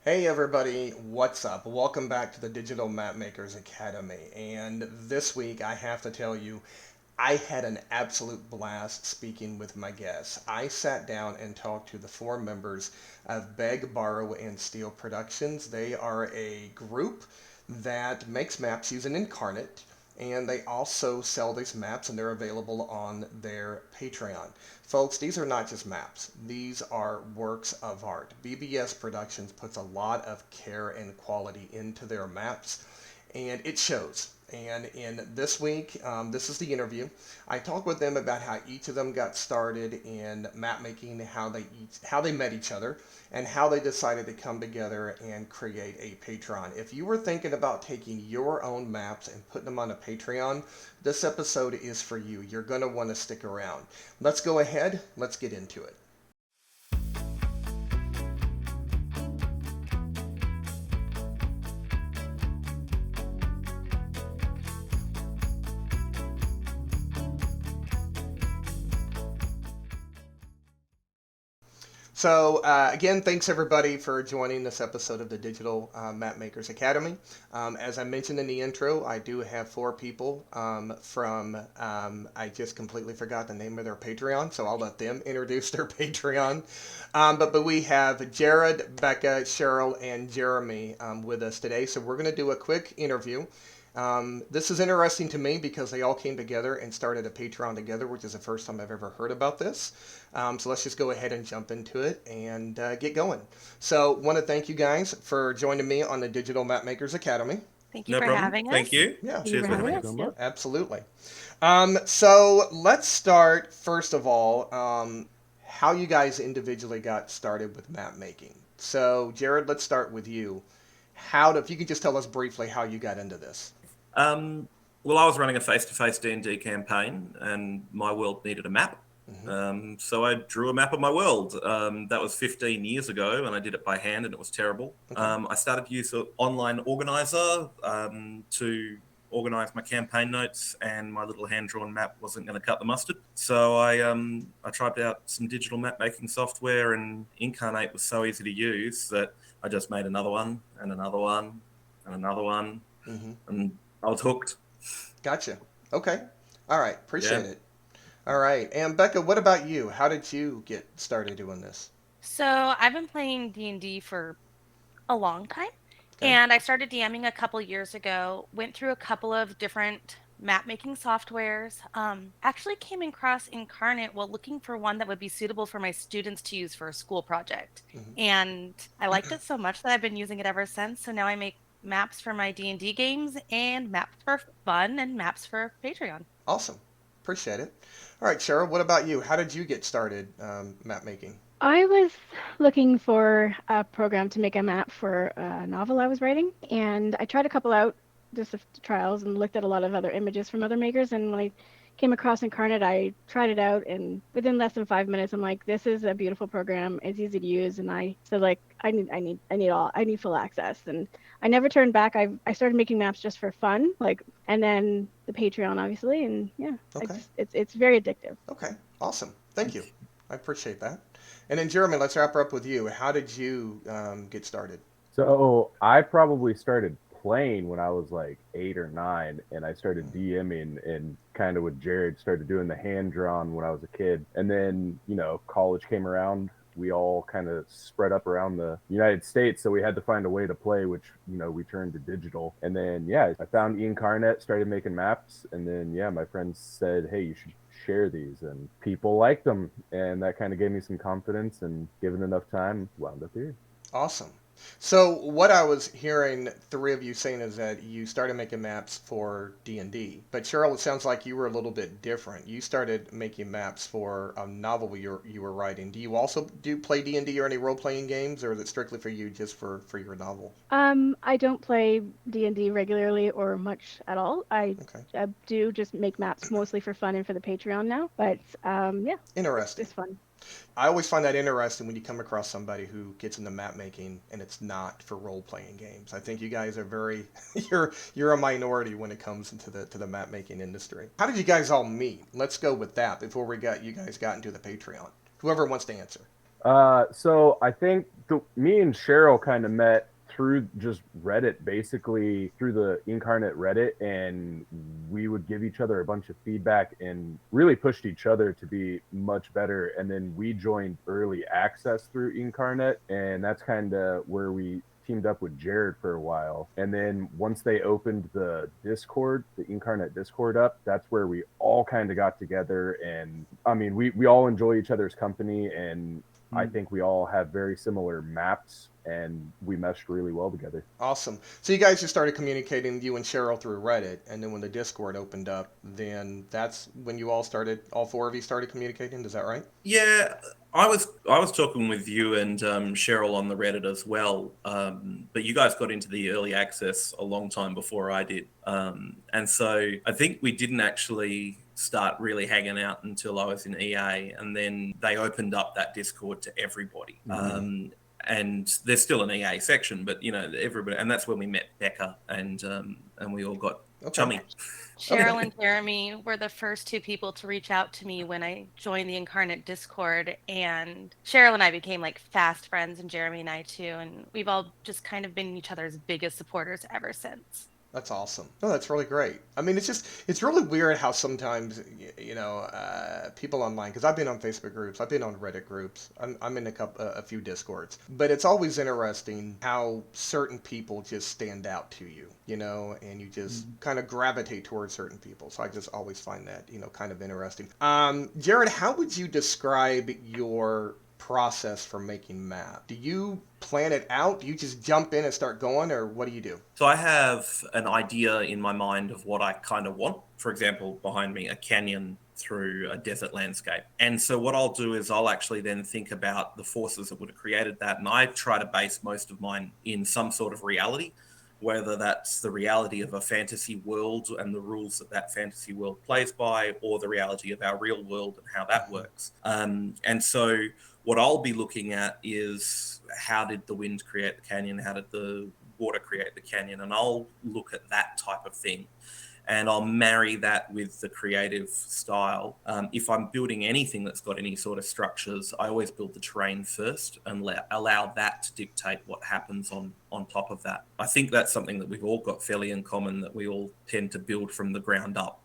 Hey everybody, what's up? Welcome back to the Digital Mapmakers Academy. And this week I have to tell you, I had an absolute blast speaking with my guests. I sat down and talked to the four members of Beg, Borrow, and Steal Productions. They are a group that makes maps using Inkarnate, and they also sell these maps and they're available on their Patreon. Folks, these are not just maps. These are works of art. BBS Productions puts a lot of care and quality into their maps, and it shows. And in this week, this is the interview. I talked with them about how each of them got started in map making, how they met each other, and how they decided to come together and create a Patreon. If you were thinking about taking your own maps and putting them on a Patreon, this episode is for you. You're going to want to stick around. Let's go ahead. Let's get into it. So, again, thanks everybody for joining this episode of the Digital Map Makers Academy. As I mentioned in the intro, I do have four people I just completely forgot the name of their Patreon, so I'll let them introduce their Patreon. But we have Jared, Becca, Cheryl, and Jeremy with us today. So we're going to do a quick interview. This is interesting to me because they all came together and started a Patreon together, which is the first time I've ever heard about this. So let's just go ahead and jump into it and get going. So want to thank you guys for joining me on the Digital Mapmakers Academy. Thank you No for problem. having Thank us. you. Yeah, Thank you Cheers for for having having us. us. Yep. absolutely. So let's start first of all, how you guys individually got started with map making. So Jared, let's start with you. If you could just tell us briefly how you got into this. Um, well, I was running a face-to-face D&D campaign, and my world needed a map. Mm-hmm. So I drew a map of my world. That was 15 years ago, and I did it by hand, and it was terrible. Okay. I started to use an online organizer to organize my campaign notes, and my little hand-drawn map wasn't going to cut the mustard. So I tried out some digital map making software, and Inkarnate was so easy to use that I just made another one, and another one, and another one, Mm-hmm. and I was hooked. Gotcha. Okay. All right. Yeah. Appreciate it. All right. And Becca, what about you? How did you get started doing this? So, I've been playing D&D for a long time, Okay. and I started DMing a couple years ago, went through a couple of different map making softwares. Actually came across Incarnate while looking for one that would be suitable for my students to use for a school project. Mm-hmm. And I liked it so much that I've been using it ever since. So now I make maps for my D&D games and maps for fun and maps for Patreon. Awesome. Appreciate it. All right, Cheryl, what about you? How did you get started map making? I was looking for a program to make a map for a novel I was writing, and I tried a couple out, just trials, and looked at a lot of other images from other makers. And when I came across Incarnate, I tried it out, and within less than 5 minutes, I'm like, "This is a beautiful program. It's easy to use." And I said, like, I need full access, and I never turned back. I started making maps just for fun, like, and then the Patreon, obviously, and yeah, Okay. it's very addictive. Okay. Awesome. Thank you. I appreciate that. And then Jeremy, let's wrap up with you. How did you get started? So I probably started playing when I was like 8 or 9, and I started DMing and kind of with Jared started doing the hand drawn when I was a kid. And then, college came around. We all kind of spread up around the United States, so we had to find a way to play, which, we turned to digital. And then, yeah, I found Incarnate, started making maps, and then, yeah, my friends said, hey, you should share these, and people liked them, and that kind of gave me some confidence, and given enough time, wound up here. Awesome. So what I was hearing three of you saying is that you started making maps for D&D, but Cheryl, it sounds like you were a little bit different. You started making maps for a novel you were writing. Do you also do play D&D or any role playing games, or is it strictly for you just for your novel? I don't play D&D regularly or much at all. Okay. I do just make maps mostly for fun and for the Patreon now. But yeah, Interesting. it's fun. I always find that interesting when you come across somebody who gets into map making and it's not for role playing games. I think you guys are very you're a minority when it comes into the map making industry. How did you guys all meet? Let's go with that before you guys got into the Patreon. Whoever wants to answer. So I think me and Cheryl kind of met through just Reddit, basically through the Inkarnate Reddit, and we would give each other a bunch of feedback and really pushed each other to be much better. And then we joined early access through Inkarnate, and that's kind of where we teamed up with Jared for a while. And then once they opened the Discord, the Inkarnate Discord up, that's where we all kind of got together. And I mean, we all enjoy each other's company, and I think we all have very similar maps, and we meshed really well together. Awesome. So you guys just started communicating, you and Cheryl, through Reddit, and then when the Discord opened up, then that's when you all started, all four of you started communicating. Is that right? Yeah, I was talking with you and Cheryl on the Reddit as well, but you guys got into the early access a long time before I did, and so I think we didn't actually start really hanging out until I was in EA, and then they opened up that Discord to everybody. And there's still an EA section, but everybody, and that's when we met Becca, and we all got chummy. Cheryl and Jeremy were the first two people to reach out to me when I joined the Inkarnate Discord. And Cheryl and I became like fast friends, and Jeremy and I too. And we've all just kind of been each other's biggest supporters ever since. That's awesome. No, that's really great. I mean, it's really weird how sometimes, people online, because I've been on Facebook groups, I've been on Reddit groups, I'm in a few Discords, but it's always interesting how certain people just stand out to you, and you just kind of gravitate towards certain people. So I just always find that, kind of interesting. Jared, how would you describe your process for making map? Do you plan it out? Do you just jump in and start going, or what do you do? So I have an idea in my mind of what I kind of want. For example, behind me, a canyon through a desert landscape. And so what I'll do is I'll actually then think about the forces that would have created that. And I try to base most of mine in some sort of reality, whether that's the reality of a fantasy world and the rules that that fantasy world plays by, or the reality of our real world and how that works. And so what I'll be looking at is, how did the wind create the canyon? How did the water create the canyon? And I'll look at that type of thing, and I'll marry that with the creative style. If I'm building anything that's got any sort of structures, I always build the terrain first and allow that to dictate what happens on top of that. I think that's something that we've all got fairly in common, that we all tend to build from the ground up.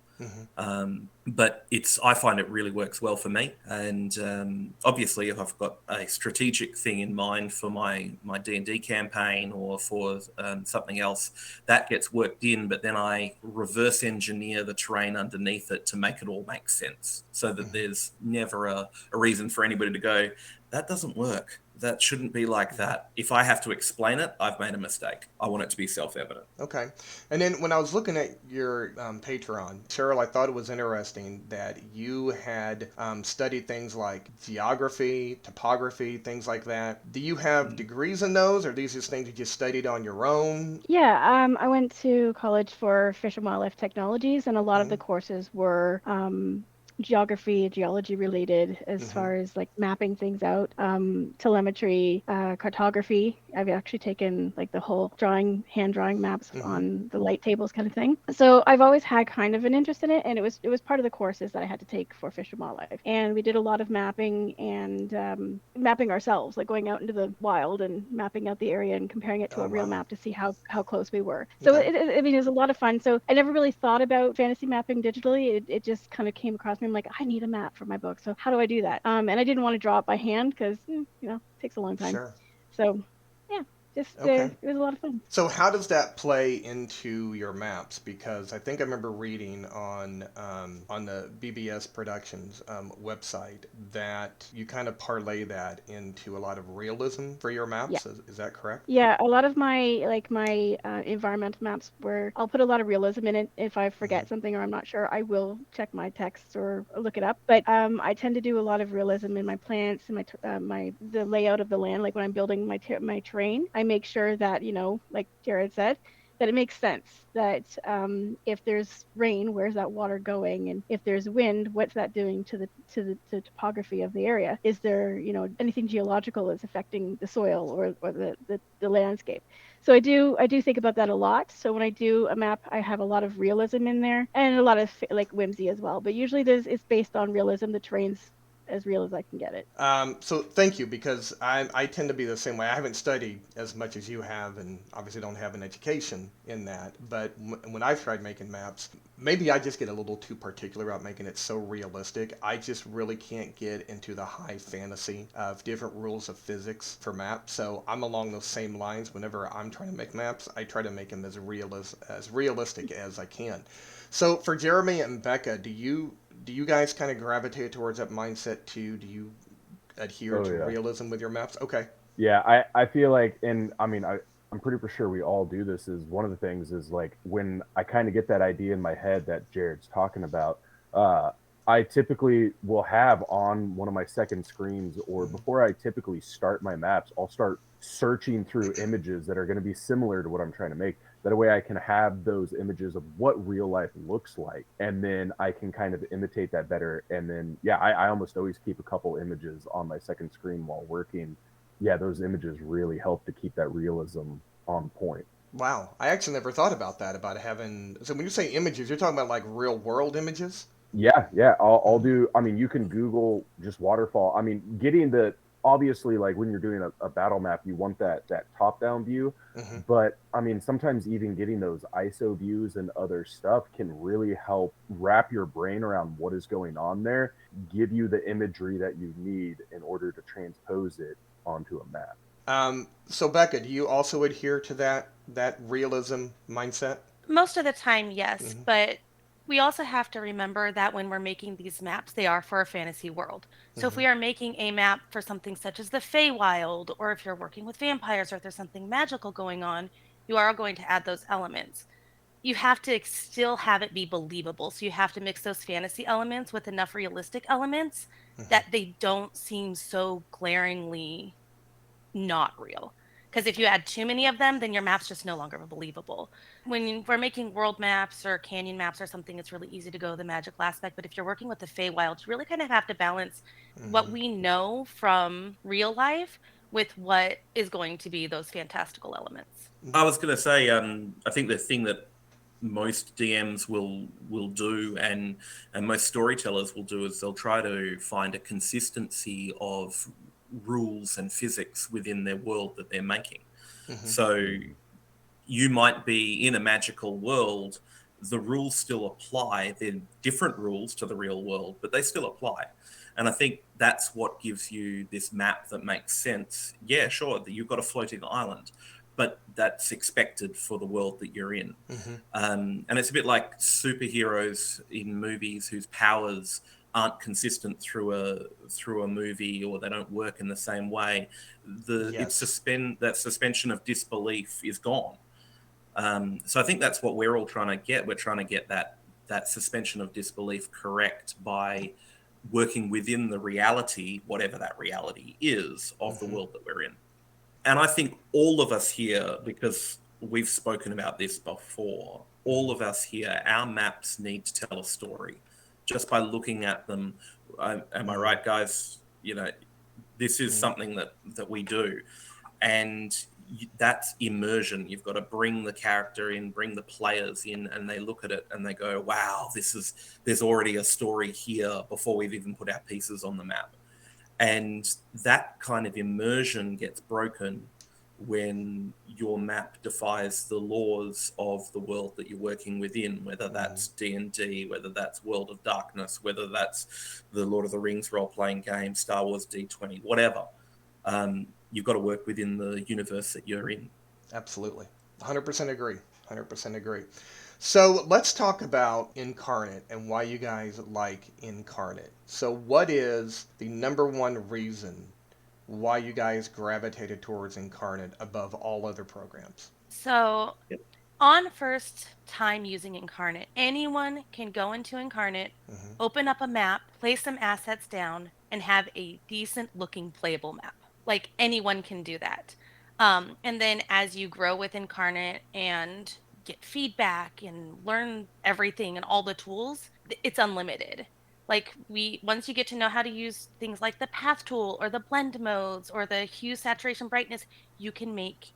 But I find it really works well for me. And obviously, if I've got a strategic thing in mind for my D&D campaign, or for something else, that gets worked in, but then I reverse engineer the terrain underneath it to make it all make sense, so that there's never a reason for anybody to go, that doesn't work. That shouldn't be like that. If I have to explain it, I've made a mistake. I want it to be self-evident. Okay. And then when I was looking at your Patreon, Cheryl, I thought it was interesting that you had studied things like geography, topography, things like that. Do you have degrees in those, or are these just things you just studied on your own? Yeah, I went to college for fish and wildlife technologies, and a lot of the courses were geography, geology related, as far as like mapping things out, telemetry, cartography. I've actually taken like the whole hand drawing maps on the light tables kind of thing. So I've always had kind of an interest in it, and it was part of the courses that I had to take for fish and wildlife. And we did a lot of mapping and mapping ourselves, like going out into the wild and mapping out the area and comparing it to a real map to see how close we were. So I mean, it was a lot of fun. So I never really thought about fantasy mapping digitally. It just kind of came across me. I'm like, I need a map for my book. So how do I do that? And I didn't want to draw it by hand because, it takes a long time. Sure. So yeah, just Okay. it was a lot of fun. So how does that play into your maps? Because I think I remember reading on the BBS Productions website that you kind of parlay that into a lot of realism for your maps. Yeah. Is that correct? Yeah, a lot of my environmental maps where I'll put a lot of realism in it. If I forget something or I'm not sure, I will check my texts or look it up. But I tend to do a lot of realism in my plants and the layout of the land. Like when I'm building my terrain, I make sure that like Jared said, that it makes sense. That if there's rain, where's that water going? And if there's wind, what's that doing to the topography of the area? Is there anything geological that's affecting the soil or the landscape? So I do think about that a lot. So when I do a map, I have a lot of realism in there and a lot of like whimsy as well. But usually it's based on realism. The terrain's as real as I can get it. So thank you, because I tend to be the same way. I haven't studied as much as you have, and obviously don't have an education in that. But when I've tried making maps, maybe I just get a little too particular about making it so realistic. I just really can't get into the high fantasy of different rules of physics for maps. So I'm along those same lines. Whenever I'm trying to make maps, I try to make them as realistic as I can. So for Jeremy and Becca, do you guys kind of gravitate towards that mindset too? Do you adhere Oh to yeah. realism with your maps? Okay. Yeah, I feel like, and I mean, I'm pretty for sure we all do this. Is one of the things is like when I kind of get that idea in my head that Jared's talking about, uh, I typically will have on one of my second screens, or before I typically start my maps, I'll start searching through images that are going to be similar to what I'm trying to make. That way I can have those images of what real life looks like, and then I can kind of imitate that better. And then, yeah, I almost always keep a couple images on my second screen while working. Yeah, those images really help to keep that realism on point. Wow. I actually never thought about that, about having. So when you say images, you're talking about like real world images? Yeah, yeah, I'll Hmm. do. I mean, you can Google just waterfall. I mean, getting the obviously like when you're doing a battle map, you want that top down view. Hmm. But I mean, sometimes even getting those ISO views and other stuff can really help wrap your brain around what is going on there, give you the imagery that you need in order to transpose it onto a map. So Becca, do you also adhere to that realism mindset? Most of the time, yes, Hmm. but we also have to remember that when we're making these maps, they are for a fantasy world. So if Hmm. we are making a map for something such as the Feywild, or if you're working with vampires, or if there's something magical going on, you are going to add those elements. You have to still have it be believable. So you have to mix those fantasy elements with enough realistic elements Hmm. that they don't seem so glaringly not real. Because if you add too many of them, then your map's just no longer believable. When we're making world maps or canyon maps or something, it's really easy to go the magical aspect. But if you're working with the Feywild, you really kind of have to balance what Hmm. we know from real life with what is going to be those fantastical elements. I was going to say, I think the thing that most DMs will do, and most storytellers will do, is they'll try to find a consistency of rules and physics within their world that they're making. Hmm. So you might be in a magical world, the rules still apply. They're different rules to the real world, but they still apply. And I think that's what gives you this map that makes sense. Yeah, sure, that you've got a floating island, but that's expected for the world that you're in. Hmm. And it's a bit like superheroes in movies whose powers aren't consistent through a movie, or they don't work in the same way. Yes. That suspension of disbelief is gone. So I think that's what we're all trying to get. We're trying to get that suspension of disbelief correct by working within the reality, whatever that reality is, of the Hmm. world that we're in. And I think all of us here, because we've spoken about this before, all of us here, our maps need to tell a story. Just by looking at them, am I Hmm. right, guys? This is Hmm. something that we do, and that's immersion. You've got to bring the character in, bring the players in, and they look at it and they go, wow, there's already a story here before we've even put our pieces on the map. And that kind of immersion gets broken when your map defies the laws of the world that you're working within, whether Hmm. that's D&D, whether that's World of Darkness, whether that's the Lord of the Rings role-playing game, Star Wars D20, whatever. You've got to work within the universe that you're in. Absolutely. 100% agree. 100% agree. So let's talk about Inkarnate and why you guys like Inkarnate. So, what is the number one reason why you guys gravitated towards Inkarnate above all other programs? So, Yep. on first time using Inkarnate, anyone can go into Inkarnate, Hmm. open up a map, place some assets down, and have a decent looking playable map. Like anyone can do that. And then as you grow with Inkarnate and get feedback and learn everything and all the tools, it's unlimited. Like once you get to know how to use things like the path tool or the blend modes or the hue, saturation, brightness, you can make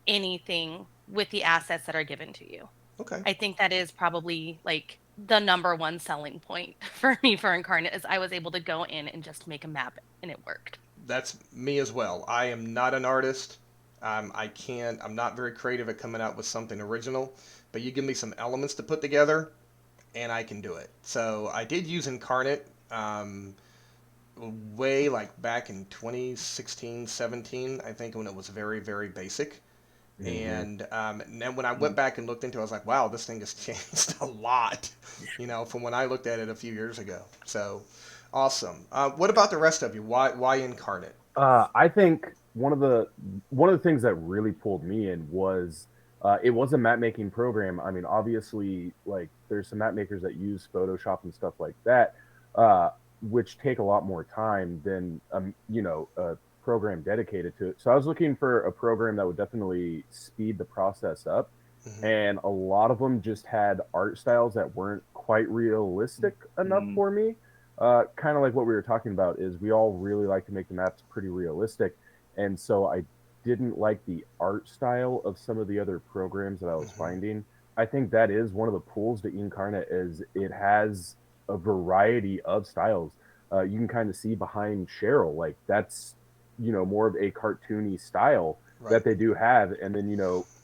anything with the assets that are given to you. Okay. I think that is probably like the number one selling point for me for Inkarnate is I was able to go in and just make a map and it worked. That's me as well. I am not an artist. I'm not very creative at coming out with something original, but you give me some elements to put together, and I can do it. So I did use Inkarnate way like back in 2016, 17, I think, when it was very, very basic. Mhm. And then when I went back and looked into it, I was like, wow, this thing has changed a lot, from when I looked at it a few years ago. So awesome. What about the rest of you? Why Incarnate? I think one of the things that really pulled me in was it was a map making program. I mean, obviously, like there's some map makers that use Photoshop and stuff like that, uh, which take a lot more time than a program dedicated to it. So I was looking for a program that would definitely speed the process up, Hmm. and a lot of them just had art styles that weren't quite realistic enough Mm. for me. Kind of like what we were talking about is we all really like to make the maps pretty realistic, and so I didn't like the art style of some of the other programs that I was Hmm. finding. I think that is one of the pulls to Incarnate is it has a variety of styles. You can kind of see behind Cheryl, like that's more of a cartoony style Right. that they do have, and then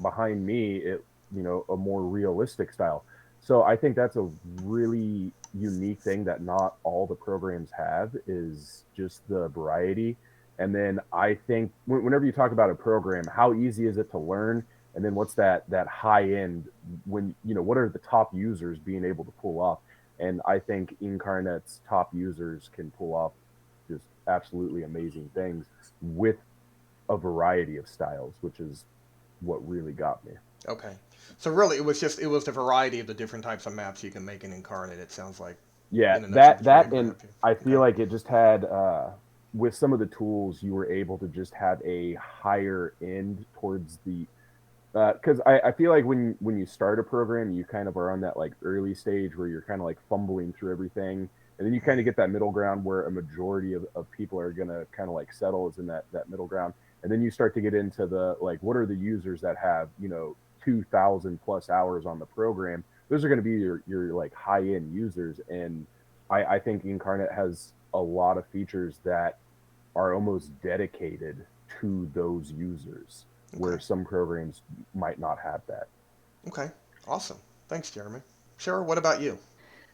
behind me it a more realistic style. So I think that's a really unique thing that not all the programs have is just the variety. And then I think whenever you talk about a program, how easy is it to learn? And then what's that high end when what are the top users being able to pull off? And I think Incarnate's top users can pull off just absolutely amazing things with a variety of styles, which is what really got me. Okay. So really, it was the variety of the different types of maps you can make in Incarnate. It sounds like, Yeah, in a nutshell, that was really that and grabbed you. I feel Okay. like it just had with some of the tools you were able to just have a higher end towards the because I feel like when you start a program you kind of are on that like early stage where you're kind of like fumbling through everything, and then you kind of get that middle ground where a majority of people are gonna kind of like settle is in that middle ground, and then you start to get into the like what are the users that have 2,000 plus hours on the program. Those are going to be your like high end users, and I think Incarnate has a lot of features that are almost dedicated to those users, Okay. where some programs might not have that. Okay. Awesome. Thanks, Jeremy. Cheryl, what about you?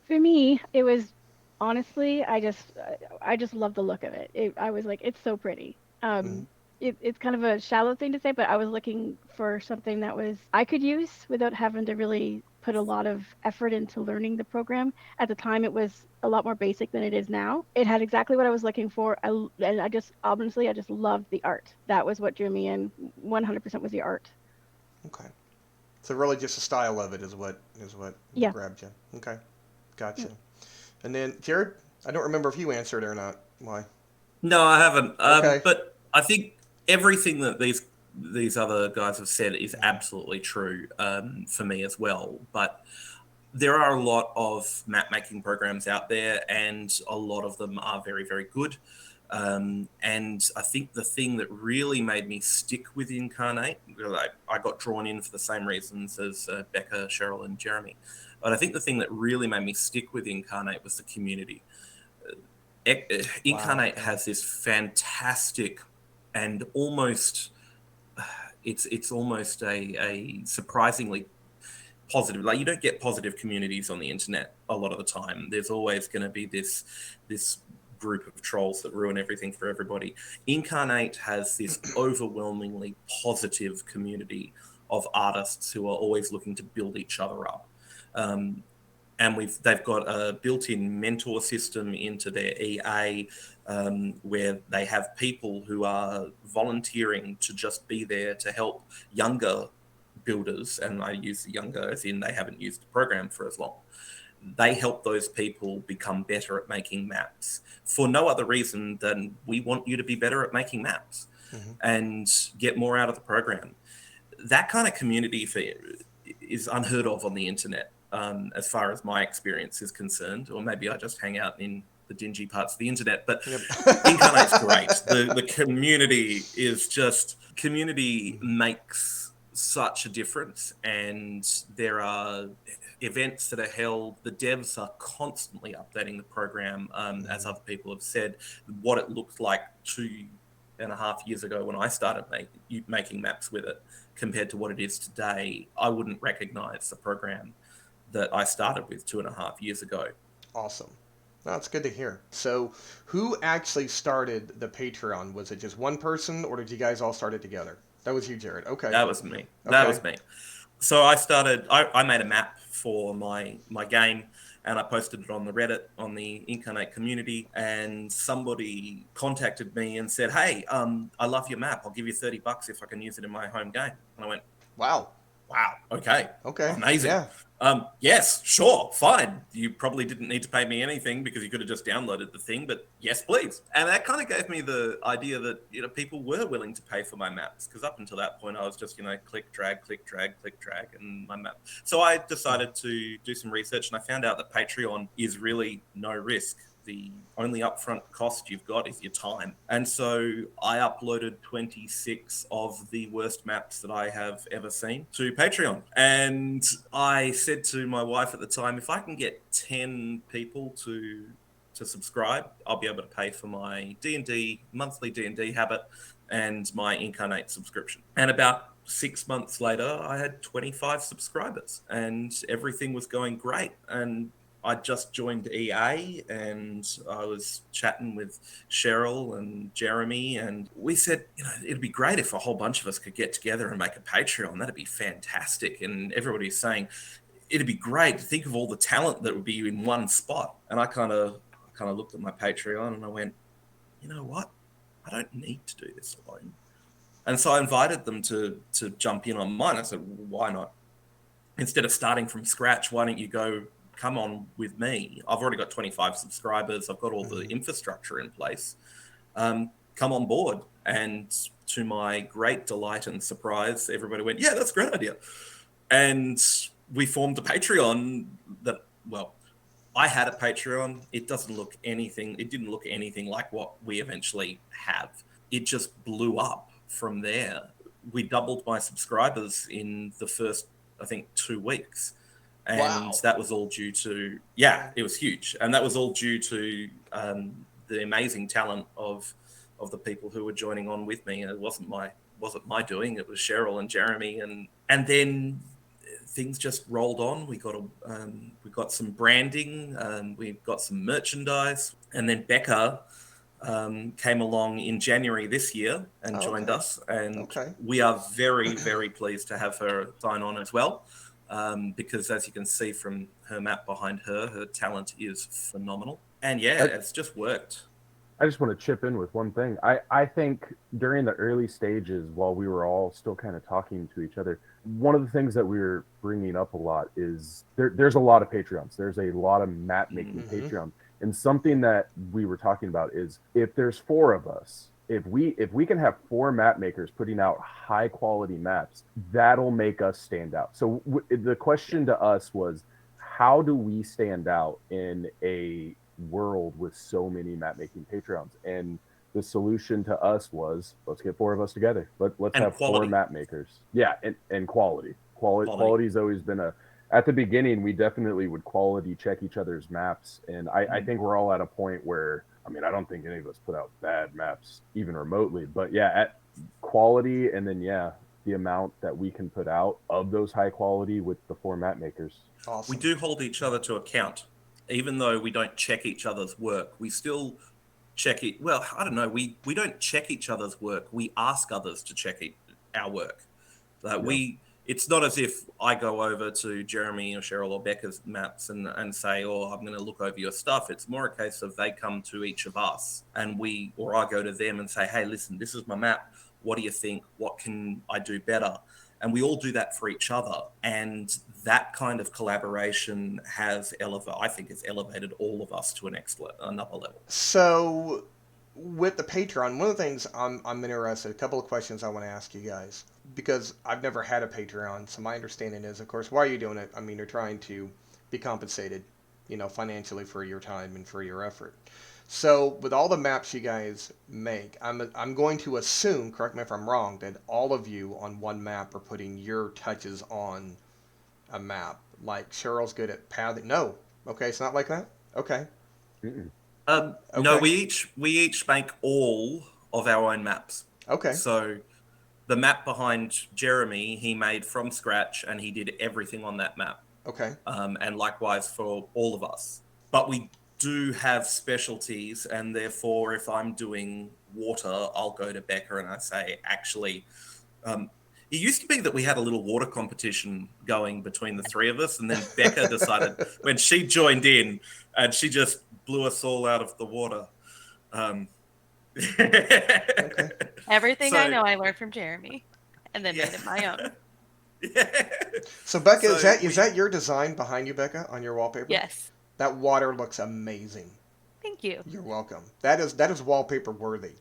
For me, it was honestly, I just love the look of it. I was like, it's so pretty. Hmm. It's kind of a shallow thing to say, but I was looking for something that was I could use without having to really put a lot of effort into learning the program. At the time, it was a lot more basic than it is now. It had exactly what I was looking for. And I just honestly, I just loved the art. That was what drew me in. 100% was the art. Okay. So really, just the style of it is what Yeah. grabbed you. Okay. Yeah. Gotcha. And then Jared, I don't remember if you answered or not. Why? No, I haven't. Okay. But I think everything that these other guys have said is Hmm. absolutely true for me as well. But there are a lot of map making programs out there, and a lot of them are very, very good. And I think the thing that really made me stick with Incarnate, I got drawn in for the same reasons as Becca, Cheryl, and Jeremy. But I think the thing that really made me stick with Incarnate was the community. Wow. Incarnate Yeah. has this fantastic and almost it's almost a surprisingly positive, like you don't get positive communities on the internet a lot of the time. There's always going to be this group of trolls that ruin everything for everybody. Incarnate has this overwhelmingly positive community of artists who are always looking to build each other up. um, and they've got a built-in mentor system into their EA, where they have people who are volunteering to just be there to help younger builders, and I use the younger as in they haven't used the program for as long. They help those people become better at making maps for no other reason than we want you to be better at making maps Hmm. and get more out of the program. That kind of community is unheard of on the internet, as far as my experience is concerned. Or maybe I just hang out in the dingy parts of the internet. But Yep. Incarnate's great. The community is just community makes such a difference, and there are events that are held. The devs are constantly updating the program, as other people have said. What it looked like 2.5 years ago when I started making maps with it compared to what it is today, I wouldn't recognize the program that I started with 2.5 years ago. Awesome. That's good to hear. So, who actually started the Patreon? Was it just one person, or did you guys all start it together? That was you, Jared. Okay. That was me. That Okay. was me. So I made a map for my game, and I posted it on the Reddit, on the Inkarnate community, and somebody contacted me and said, hey, I love your map. I'll give you $30 if I can use it in my home game. And I went, Wow. wow, okay, Okay. amazing. Yeah. Yes, sure, fine. You probably didn't need to pay me anything because you could have just downloaded the thing, but yes, please. And that kind of gave me the idea that, people were willing to pay for my maps, because up until that point I was just, click, drag, and my map. So I decided to do some research, and I found out that Patreon is really no risk. The only upfront cost you've got is your time. And so I uploaded 26 of the worst maps that I have ever seen to Patreon. And I said to my wife at the time, if I can get 10 people to subscribe, I'll be able to pay for my D&D, monthly D&D habit, and my Inkarnate subscription. And about 6 months later, I had 25 subscribers, and everything was going great. And I just joined EA, and I was chatting with Cheryl and Jeremy, and we said, it'd be great if a whole bunch of us could get together and make a Patreon. That'd be fantastic. And everybody's saying, it'd be great to think of all the talent that would be in one spot. And I kind of looked at my Patreon and I went, you know what? I don't need to do this alone. And so I invited them to jump in on mine. I said, why not? Instead of starting from scratch, why don't you come on with me? I've already got 25 subscribers. I've got all the infrastructure in place. Come on board. And to my great delight and surprise, everybody went, yeah, that's a great idea. And we formed a Patreon I had a Patreon. It didn't look anything like what we eventually have. It just blew up from there. We doubled my subscribers in the first, I think, 2 weeks. And Wow. that was all due to, it was huge. And that was all due to the amazing talent of the people who were joining on with me. And it wasn't my doing. It was Cheryl and Jeremy. And then things just rolled on. We got some branding. We got some merchandise. And then Becca came along in January this year and joined us. And we are very, very pleased to have her sign on as well. Because as you can see from her map behind her talent is phenomenal. And it's just worked. I just want to chip in with one thing. I think during the early stages, while we were all still kind of talking to each other, one of the things that we were bringing up a lot is there's a lot of Patreons. There's a lot of map making Patreons. And something that we were talking about is if there's 4 of us, if we can have 4 map makers putting out high quality maps, that'll make us stand out. So the question to us was, how do we stand out in a world with so many map making Patreons? And the solution to us was, let's get 4 of us together. Let's have quality. 4 map makers. Yeah, and quality. Quality's always been at the beginning, we definitely would quality check each other's maps. And I think we're all at a point where, I don't think any of us put out bad maps even remotely, but at quality, and then the amount that we can put out of those high quality with the 4 map makers. Awesome. We do hold each other to account. Even though we don't check each other's work, we still check it. Well, I don't know. We don't check each other's work. We ask others to check our work. It's not as if I go over to Jeremy or Cheryl or Becca's maps and say, oh, I'm going to look over your stuff. It's more a case of they come to each of us and or I go to them and say, hey, listen, this is my map. What do you think? What can I do better? And we all do that for each other. And that kind of collaboration I think it's elevated all of us to another level. So with the Patreon, one of the things I'm interested, a couple of questions I want to ask you guys, because I've never had a Patreon. So my understanding is, of course, why are you doing it? You're trying to be compensated, financially for your time and for your effort. So with all the maps you guys make, I'm going to assume, correct me if I'm wrong, that all of you on one map are putting your touches on a map. Like Cheryl's good at pathing. No, okay, it's not like that. Okay, Mm-mm. No, okay, we each make all of our own maps. okay, So the map behind Jeremy, he made from scratch, and he did everything on that map. okay, And likewise for all of us. But we do have specialties, and therefore, if I'm doing water, I'll go to Becca and I say, actually, it used to be that we had a little water competition going between the three of us, and then Becca decided when she joined in, and she just blew us all out of the water. Um, okay. Everything I so know I learned from Jeremy and then yeah, made it my own. yeah. So Becca, is So that is we that your design behind you, Becca, on your wallpaper? Yes. That water looks amazing. Thank you. You're welcome. That is wallpaper worthy.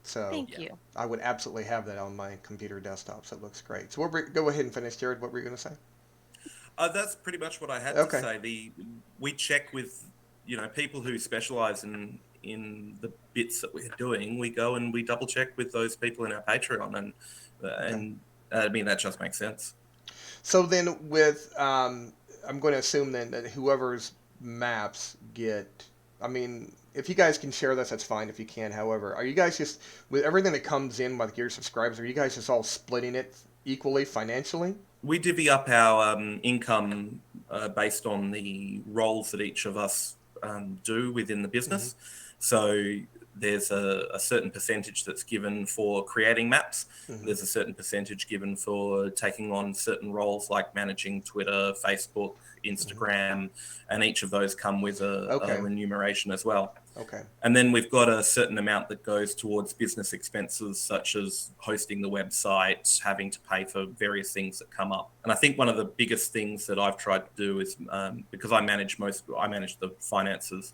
So Thank yeah. you. I would absolutely have that on my computer desktops. It looks great. So go ahead and finish, Jared. What were you going to say? That's pretty much what I had to Okay. say. We check with people who specialize in the bits that we're doing. We go and we double check with those people in our Patreon, and Okay. and I mean that just makes sense. So then, with I'm going to assume then that whoever's maps get. I mean, if you guys can share this, that's fine. If you can, however, are you guys just with everything that comes in with your subscribers? Are you guys just all splitting it equally financially? We divvy up our income based on the roles that each of us do within the Mm-hmm. business. So there's a certain percentage that's given for creating maps. Mm-hmm. There's a certain percentage given for taking on certain roles like managing Twitter, Facebook, Instagram, and each of those come with a Okay. remuneration as well. Okay. And then we've got a certain amount that goes towards business expenses, such as hosting the website, having to pay for various things that come up. And I think one of the biggest things that I've tried to do is because I manage the finances.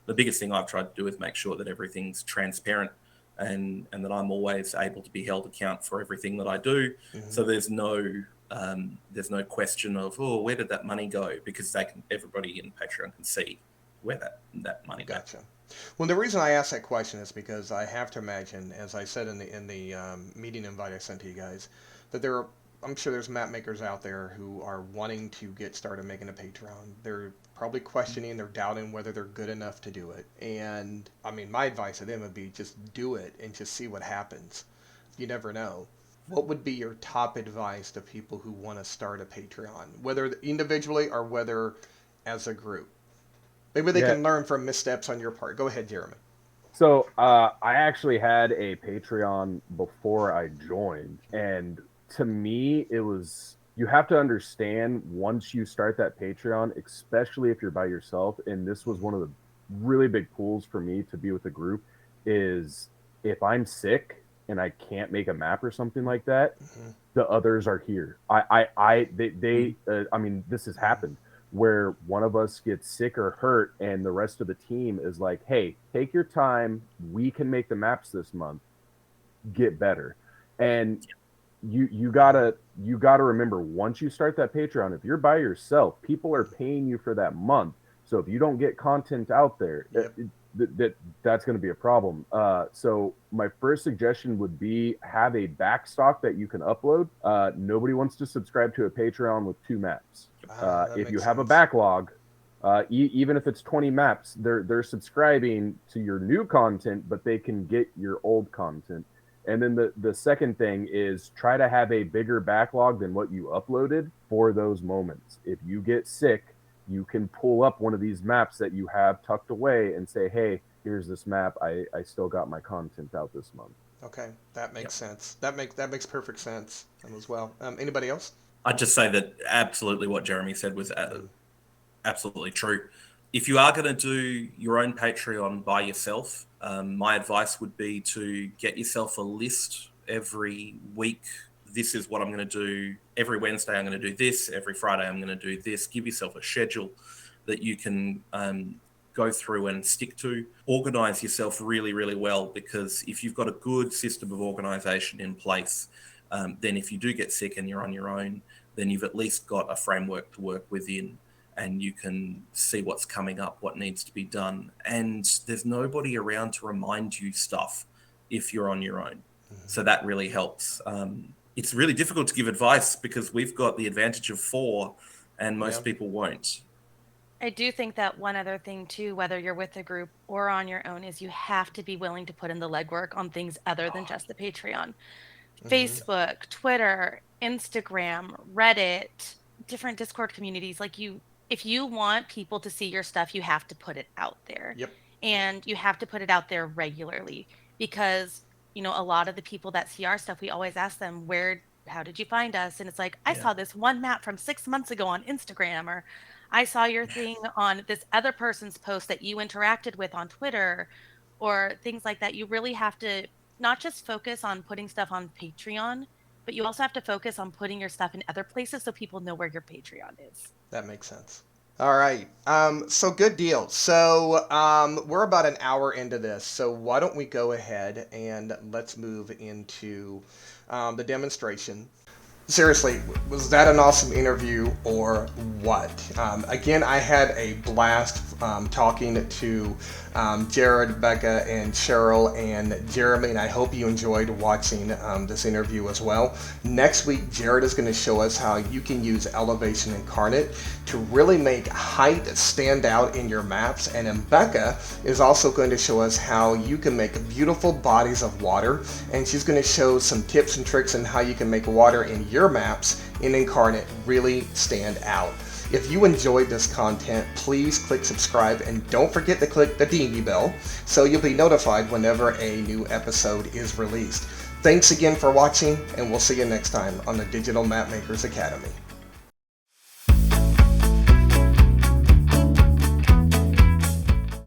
The biggest thing I've tried to do is make sure that everything's transparent and that I'm always able to be held account for everything that I do. Mm-hmm. So there's no question of, oh, where did that money go? Because everybody in Patreon can see where that money went. Gotcha. Well, the reason I asked that question is because I have to imagine, as I said in the meeting invite I sent to you guys, that I'm sure there's map makers out there who are wanting to get started making a Patreon. They're probably questioning, they're doubting whether they're good enough to do it. And I mean, my advice to them would be just do it and just see what happens. You never know. What would be your top advice to people who want to start a Patreon, whether individually or whether as a group? Maybe they Yeah. can learn from missteps on your part. Go ahead, Jeremy. So I actually had a Patreon before I joined, and to me, it was you have to understand once you start that Patreon, especially if you're by yourself. And this was one of the really big pulls for me to be with a group. Is if I'm sick and I can't make a map or something like that, Mm-hmm. the others are here. I mean, this has happened where one of us gets sick or hurt and the rest of the team is like, hey, take your time, we can make the maps this month, get better. And you gotta remember, once you start that Patreon, if you're by yourself, people are paying you for that month. So if you don't get content out there, Yep. that's going to be a problem. So my first suggestion would be have a backstock that you can upload. Nobody wants to subscribe to a Patreon with 2 maps. That If you makes have a sense. backlog, even if it's 20 maps, they're subscribing to your new content, but they can get your old content. And then the second thing is try to have a bigger backlog than what you uploaded for those moments. If you get sick, you can pull up one of these maps that you have tucked away and say, hey, here's this map. I still got my content out this month. Okay, that Yep. makes sense. That makes perfect sense as well. Anybody else? I'd just say that absolutely what Jeremy said was Mm-hmm. absolutely true. If you are going to do your own Patreon by yourself, my advice would be to get yourself a list every week. This is what I'm going to do. Every Wednesday, I'm going to do this. Every Friday, I'm going to do this. Give yourself a schedule that you can go through and stick to. Organize yourself really, really well, because if you've got a good system of organization in place, then if you do get sick and you're on your own, then you've at least got a framework to work within. and you can see what's coming up, what needs to be done. And there's nobody around to remind you stuff if you're on your own. So that really helps. It's really difficult to give advice because we've got the advantage of 4 and most people won't. I do think that one other thing too, whether you're with a group or on your own, is you have to be willing to put in the legwork on things other than just the Patreon. Facebook, Twitter, Instagram, Reddit, different Discord communities. Like if you want people to see your stuff, you have to put it out there. Yep. And you have to put it out there regularly because, a lot of the people that see our stuff, we always ask them, how did you find us? And it's like, I saw this one map from 6 months ago on Instagram, or I saw your thing on this other person's post that you interacted with on Twitter, or things like that. You really have to not just focus on putting stuff on Patreon, but you also have to focus on putting your stuff in other places so people know where your Patreon is. That makes sense. All right. So good deal. So we're about an hour into this. So why don't we go ahead and let's move into the demonstration. Seriously, was that an awesome interview or what? Again, I had a blast talking to Jared, Becca, and Cheryl and Jeremy, and I hope you enjoyed watching this interview as well. Next week, Jared is going to show us how you can use Elevation Inkarnate to really make height stand out in your maps, and then Becca is also going to show us how you can make beautiful bodies of water, and she's going to show some tips and tricks on how you can make water in your maps in Inkarnate really stand out. If you enjoyed this content, please click subscribe and don't forget to click the dingy bell so you'll be notified whenever a new episode is released. Thanks again for watching, and we'll see you next time on the Digital Mapmakers Academy.